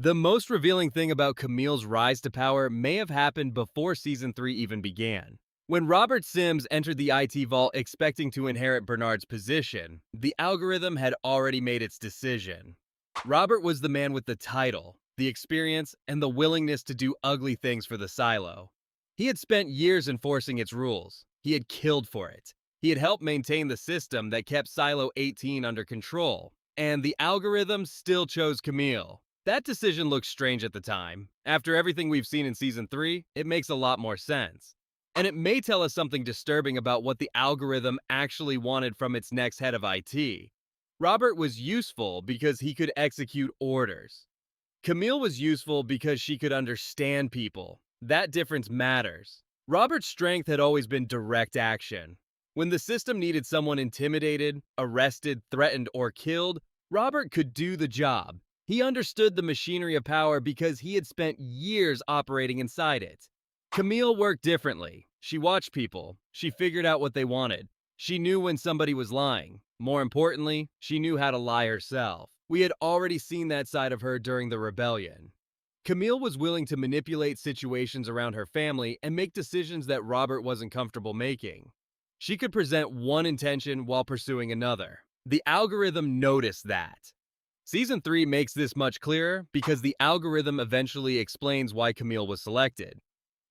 The most revealing thing about Camille's rise to power may have happened before Season 3 even began. When Robert Sims entered the IT vault expecting to inherit Bernard's position, the algorithm had already made its decision. Robert was the man with the title, the experience, and the willingness to do ugly things for the silo. He had spent years enforcing its rules. He had killed for it. He had helped maintain the system that kept Silo 18 under control. And the algorithm still chose Camille. That decision looked strange at the time. After everything we've seen in Season 3, it makes a lot more sense. And it may tell us something disturbing about what the algorithm actually wanted from its next head of IT. Robert was useful because he could execute orders. Camille was useful because she could understand people. That difference matters. Robert's strength had always been direct action. When the system needed someone intimidated, arrested, threatened, or killed, Robert could do the job. He understood the machinery of power because he had spent years operating inside it. Camille worked differently. She watched people. She figured out what they wanted. She knew when somebody was lying. More importantly, she knew how to lie herself. We had already seen that side of her during the rebellion. Camille was willing to manipulate situations around her family and make decisions that Robert wasn't comfortable making. She could present one intention while pursuing another. The algorithm noticed that. Season 3 makes this much clearer because the algorithm eventually explains why Camille was selected.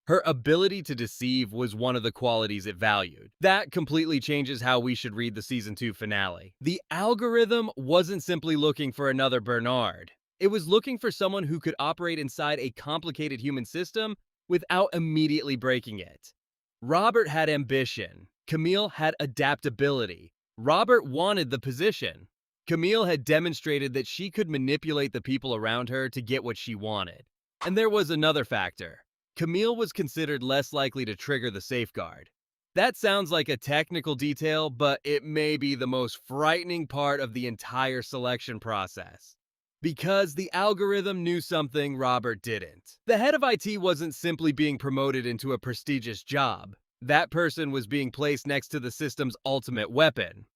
Her ability to deceive was one of the qualities it valued. That completely changes how we should read the Season 2 finale. The algorithm wasn't simply looking for another Bernard. It was looking for someone who could operate inside a complicated human system without immediately breaking it. Robert had ambition. Camille had adaptability. Robert wanted the position. Camille had demonstrated that she could manipulate the people around her to get what she wanted. And there was another factor. Camille was considered less likely to trigger the safeguard. That sounds like a technical detail, but it may be the most frightening part of the entire selection process. Because the algorithm knew something Robert didn't. The head of IT wasn't simply being promoted into a prestigious job. That person was being placed next to the system's ultimate weapon.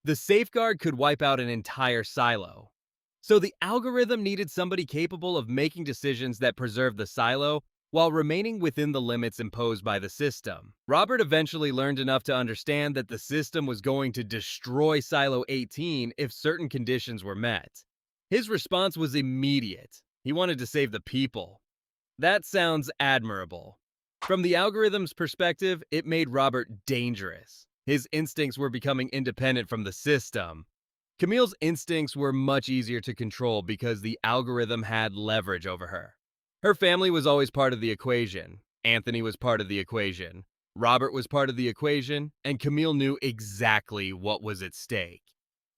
The safeguard could wipe out an entire silo. So the algorithm needed somebody capable of making decisions that preserve the silo while remaining within the limits imposed by the system. Robert eventually learned enough to understand that the system was going to destroy Silo 18 if certain conditions were met. His response was immediate. He wanted to save the people. That sounds admirable. From the algorithm's perspective, it made Robert dangerous. His instincts were becoming independent from the system. Camille's instincts were much easier to control because the algorithm had leverage over her. Her family was always part of the equation. Anthony was part of the equation. Robert was part of the equation, and Camille knew exactly what was at stake.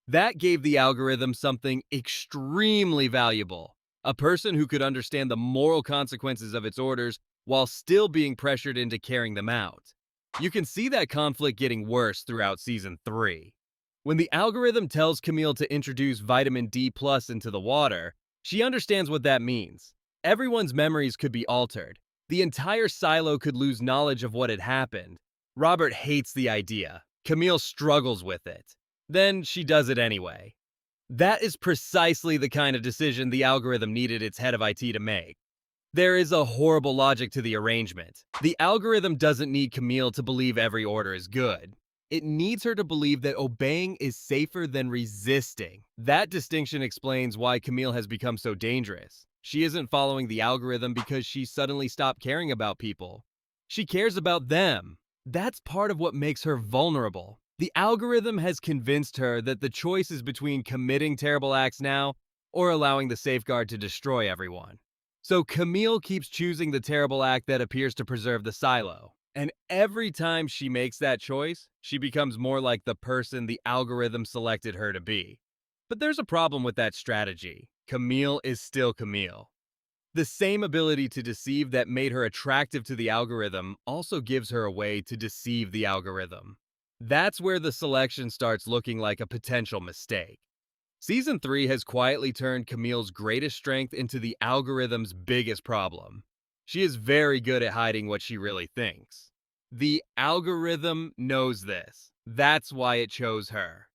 That gave the algorithm something extremely valuable, a person who could understand the moral consequences of its orders while still being pressured into carrying them out. You can see that conflict getting worse throughout Season 3. When the algorithm tells Camille to introduce vitamin D+ into the water, she understands what that means. Everyone's memories could be altered. The entire silo could lose knowledge of what had happened. Robert hates the idea. Camille struggles with it. Then she does it anyway. That is precisely the kind of decision the algorithm needed its head of IT to make. There is a horrible logic to the arrangement. The algorithm doesn't need Camille to believe every order is good. It needs her to believe that obeying is safer than resisting. That distinction explains why Camille has become so dangerous. She isn't following the algorithm because she suddenly stopped caring about people. She cares about them. That's part of what makes her vulnerable. The algorithm has convinced her that the choice is between committing terrible acts now or allowing the safeguard to destroy everyone. So Camille keeps choosing the terrible act that appears to preserve the silo. And every time she makes that choice, she becomes more like the person the algorithm selected her to be. But there's a problem with that strategy. Camille is still Camille. The same ability to deceive that made her attractive to the algorithm also gives her a way to deceive the algorithm. That's where the selection starts looking like a potential mistake. Season 3 has quietly turned Camille's greatest strength into the algorithm's biggest problem. She is very good at hiding what she really thinks. The algorithm knows this. That's why it chose her.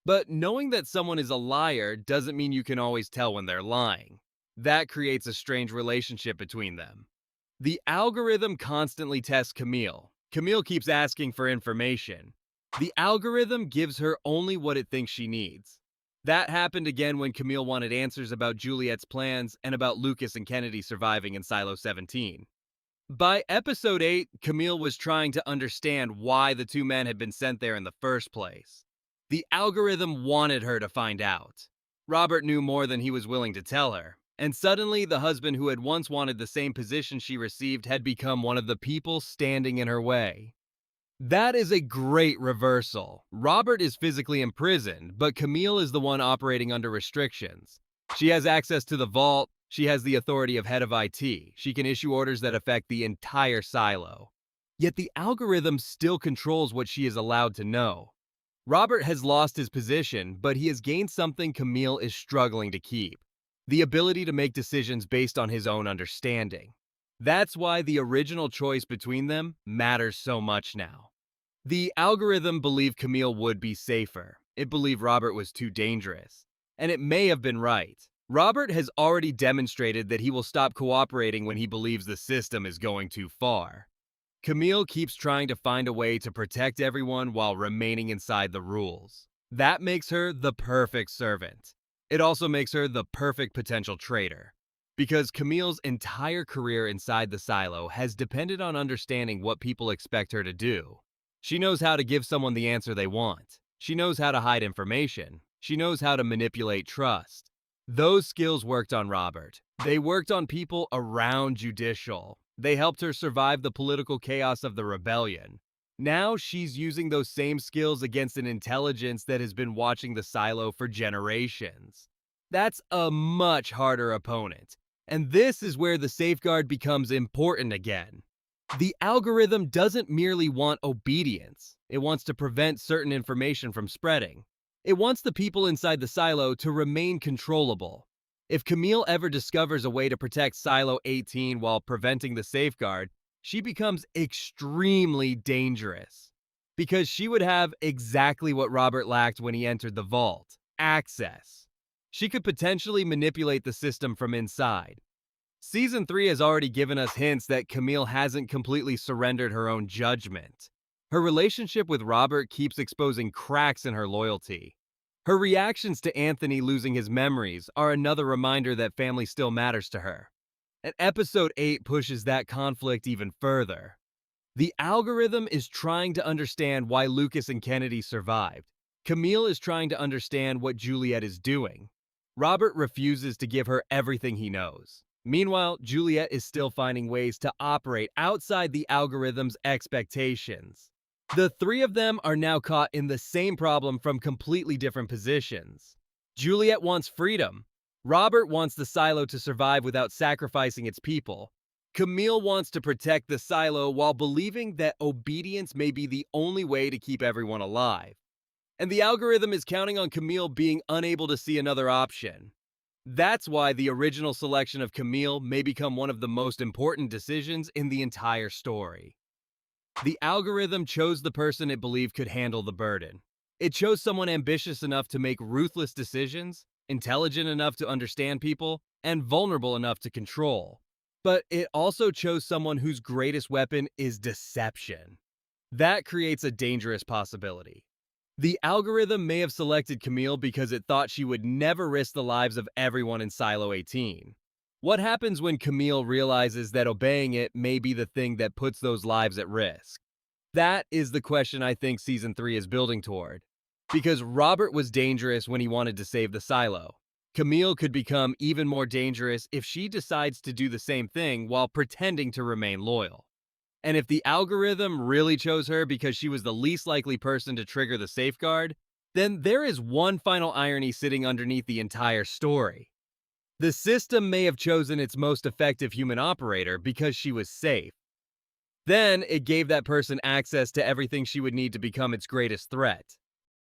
But knowing that someone is a liar doesn't mean you can always tell when they're lying. That creates a strange relationship between them. The algorithm constantly tests Camille. Camille keeps asking for information. The algorithm gives her only what it thinks she needs. That happened again when Camille wanted answers about Juliette's plans and about Lukas and Kennedy surviving in Silo 17. By episode 8, Camille was trying to understand why the two men had been sent there in the first place. The algorithm wanted her to find out. Robert knew more than he was willing to tell her, and suddenly the husband who had once wanted the same position she received had become one of the people standing in her way. That is a great reversal. Robert is physically imprisoned, but Camille is the one operating under restrictions. She has access to the vault, she has the authority of head of IT, she can issue orders that affect the entire silo. Yet the algorithm still controls what she is allowed to know. Robert has lost his position, but he has gained something Camille is struggling to keep: the ability to make decisions based on his own understanding. That's why the original choice between them matters so much now. The algorithm believed Camille would be safer. It believed Robert was too dangerous. And it may have been right. Robert has already demonstrated that he will stop cooperating when he believes the system is going too far. Camille keeps trying to find a way to protect everyone while remaining inside the rules. That makes her the perfect servant. It also makes her the perfect potential traitor. Because Camille's entire career inside the silo has depended on understanding what people expect her to do. She knows how to give someone the answer they want. She knows how to hide information. She knows how to manipulate trust. Those skills worked on Robert. They worked on people around Judicial. They helped her survive the political chaos of the rebellion. Now she's using those same skills against an intelligence that has been watching the silo for generations. That's a much harder opponent. And this is where the safeguard becomes important again. The algorithm doesn't merely want obedience. It wants to prevent certain information from spreading. It wants the people inside the silo to remain controllable. If Camille ever discovers a way to protect Silo 18 while preventing the safeguard, she becomes extremely dangerous. Because she would have exactly what Robert lacked when he entered the vault: access. She could potentially manipulate the system from inside. Season 3 has already given us hints that Camille hasn't completely surrendered her own judgment. Her relationship with Robert keeps exposing cracks in her loyalty. Her reactions to Anthony losing his memories are another reminder that family still matters to her. And episode 8 pushes that conflict even further. The algorithm is trying to understand why Lukas and Kennedy survived. Camille is trying to understand what Juliette is doing. Robert refuses to give her everything he knows. Meanwhile, Juliette is still finding ways to operate outside the algorithm's expectations. The three of them are now caught in the same problem from completely different positions. Juliette wants freedom. Robert wants the silo to survive without sacrificing its people. Camille wants to protect the silo while believing that obedience may be the only way to keep everyone alive. And the algorithm is counting on Camille being unable to see another option. That's why the original selection of Camille may become one of the most important decisions in the entire story. The algorithm chose the person it believed could handle the burden. It chose someone ambitious enough to make ruthless decisions, intelligent enough to understand people, and vulnerable enough to control. But it also chose someone whose greatest weapon is deception. That creates a dangerous possibility. The algorithm may have selected Camille because it thought she would never risk the lives of everyone in Silo 18. What happens when Camille realizes that obeying it may be the thing that puts those lives at risk? That is the question I think Season 3 is building toward. Because Robert was dangerous when he wanted to save the silo. Camille could become even more dangerous if she decides to do the same thing while pretending to remain loyal. And if the algorithm really chose her because she was the least likely person to trigger the safeguard, then there is one final irony sitting underneath the entire story. The system may have chosen its most effective human operator because she was safe. Then it gave that person access to everything she would need to become its greatest threat.